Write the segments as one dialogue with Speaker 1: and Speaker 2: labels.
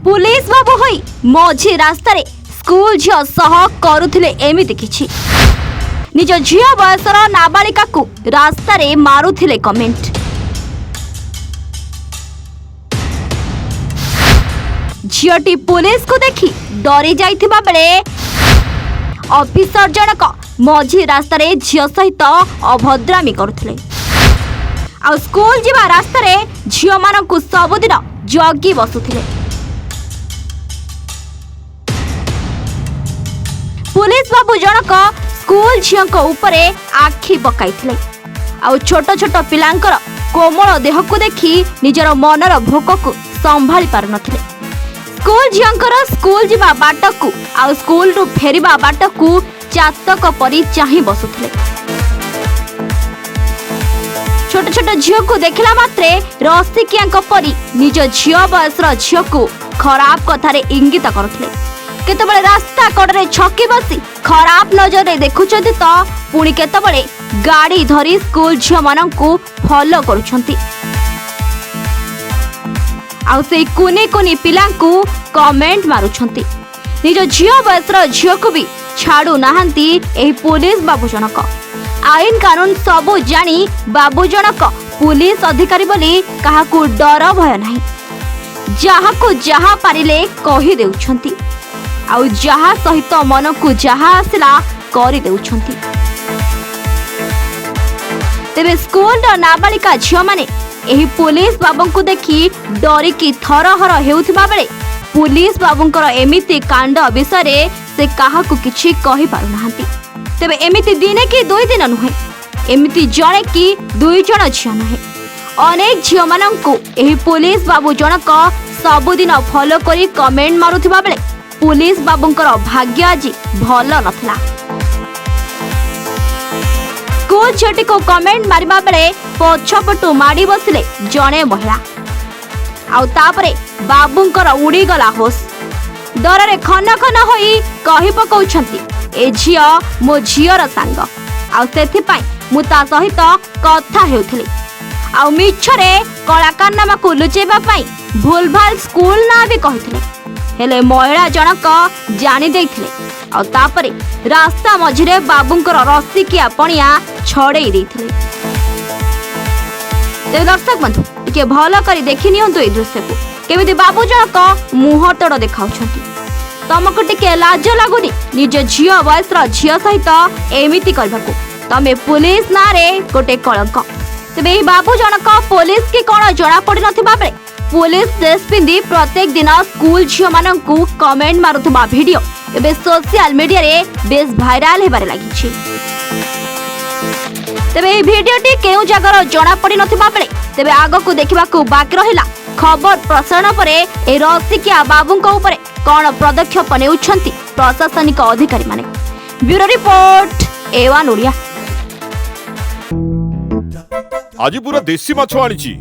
Speaker 1: Police बाबू होई मझी रास्ता रे स्कूल झियो सह करुथिले एमिति किछि। निज झियो बयसर नाबालिका को रास्ता रे मारुथिले कमेंट। झियोटी पुलिस को देखि डरी जाइथिबा बेले ऑफिसर जनक मझी रास्ता रे झियो सहित अभद्रामी करुथिले। आ स्कूल जीवा रास्ता रे झियो मानकु सबुदिन जगी बसुथिले। पुलिस बाबू जनक स्कूल झियों उपरे आखि पकाइथिले। आ छोट छोट पिलांकर कोमल देह को देखि निजर मनर भोक को संभाली पार नथिले। स्कूल झियोंकर स्कूल जीवा बाट को आ स्कूल रु फेरिबा बाट को चातक परी चाहि बसुथिले। छोट छोट झियो को देखला मात्रे रसिकिया परी निज झियो बयसर झियो को खराब कथारे इंगित करथिले। केतबळे रास्ता कड़े छकी बसी खराब नजर देखुछंती तो पुणी केतबळे गाड़ी धरी स्कूल झियो मानंकु फॉलो करूछंती। आउ से कुनी कुनी पिलांकु कमेंट मारुछंती। निज झियो बयसर झियो को भी छाड़ू नाहंती एही पुलिस बाबू जनक। आईन कानून सबू जानी बाबू जनक पुलिस अधिकारी बोली काहाकू डर भय नाही। जहाकू जहा पारिले कहि देउछंती। आउ जहा सहित मन को जहा आसला करि देउछंती। तेबे स्कूल नाबालिका झियो माने एही पुलिस बाबू को देखि डरी की थरहर हेउथिबा बेले पुलिस बाबूंकर एमिति कांड विषय से काहाकू किछि कहि पारु नाहंती। तेबे एमिति दिने कि दुई दिन नुहे, एमिति जणे कि दुई जण झियो नुहे, अनेक झियो मानंकु एही पुलिस बाबू जनक सबुदिन फॉलो करी कमेंट मारुथिबा बेले पुलिस बाबूंकर भाग्य आज भल नथला। स्कूल झियोटी को कमेंट मारिबा बेले पछपटू माड़ी बसिले जणे महिला। आउ तापरे बाबूंकर उड़ी गला होश। डर खन खन होई कहि पकाउछंती ए झियो मो झियोर सांग। आउ सेथिपाई मु ता सहित कथा हेउथिली। आउ मिछरे कलाकारनामा को लुचेबा पाई भूलभाल स्कूल ना भी कहिथिले। हेले महिला जनक जानी देथिले। आउ तापरे रास्ता मझिरे बाबूंकर रसिकिया पणिया छड़ेई देथिले। ते दर्शक बंधु के भल करी देखि नियंतु ए दृश्य को केमिति बाबू जनक मुह तोड़ देखाउछंती। तमको टिके लाज लागुनी निज झियो बयसर झियो सहित एमिति करबाकू? तमे पुलिस ना रे गोटे कलंक। तेबे एही बाबू जनक पुलिस की कोन जणा पड़ी नथिबा बेले पुलिस ड्रेस पिंदी प्रत्येक दिन स्कूल झियो मानंकु कमेंट मारुथबा वीडियो एबे सोशल मीडिया रे बेस भाइराल हेबारे लागिछि। तेबे एही वीडियोटी केउ जगर जणा पड़ी नथिबा बेले तेबे आगो को देखिबाकू बाकी रहिला खबर प्रसारण परे ए रसिकिया बाबूंको उपरे कोन पदक्षेप नेउछंती प्रशासनिक अधिकारी माने। Bureau report Evan Odia.
Speaker 2: आज पूरा देसी माछ आनिछि।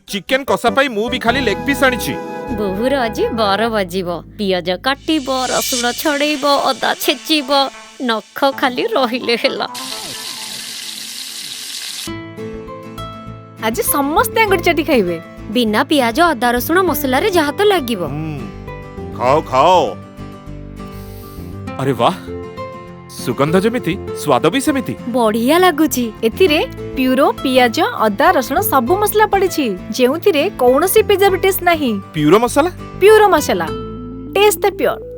Speaker 2: चिकन कसा पाई मु भी खाली लेग पीस आनिछि।
Speaker 3: बहुर आज बर बजिबो, पियाज काटिबो, रसुण छड़ेइबो, अदा छेचिबो, नख खाली रहिले हेला।
Speaker 4: आज समस्त अंगुरी चटी खाइबे।
Speaker 3: बिना पियाज अदा रसुण मसला रे जहा तो लागिबो।
Speaker 2: खाओ खाओ। अरे वाह, सुगंध जेमिति स्वाद भी सेमिति
Speaker 3: बढ़िया लागुची।
Speaker 4: एथिरे प्यूरो पियाज अदा रसुण सब मसला पड़िछि जेउथिरे कौनसी प्रिजर्वेटिव्स नाही।
Speaker 2: प्यूरो मसाला
Speaker 4: प्यूरो मसला टेस्ट द प्योर।